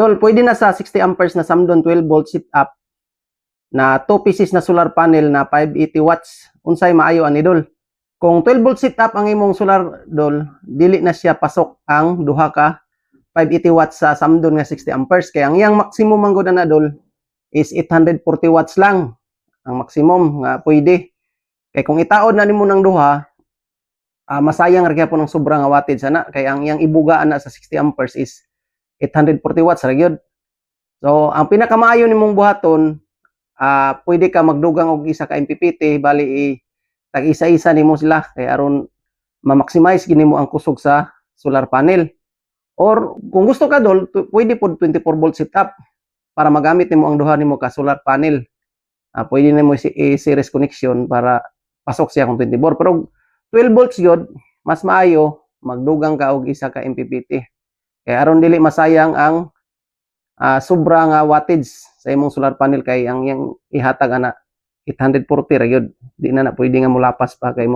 Dol, pwede na sa 60 amperes na Samdon 12 volt sit up na 2 pieces na solar panel na 580 watts. Unsay maayo ani Dol? Kung 12 volt sit up ang imong solar Dol, dili na siya pasok ang duha ka 580 watts sa Samdon nga 60 amperes. Kaya ang iyang maximum ang na Dol is 840 watts lang. Ang maximum nga pwede. Kaya kung itaod na nimo ng duha, masayang ra gyapon ang sobra nga wattage ana. Kaya ang iyang ibugaan na sa 60 amperes is 840 watts ra gyud. So ang pinakamaayo nimong buhaton, pwede ka magdugang og isa ka MPPT, bali tag isa-isa nimo sila kay aron ma-maximize gini mo ang kusog sa solar panel. Or kung gusto ka Dol, pwede pod 24 volt setup para magamit nimo ang duha nimo ka solar panel. Pwede nimo i-series connection para pasok siya kung 24. Pero 12 volts yun, mas maayo magdugang ka og isa ka MPPT. Kaya aron dili masayang ang sobra nga wattage sa imong solar panel kay ang yang ihatag ana 840 ra gyud. Di na pwede nga mulapas pa kay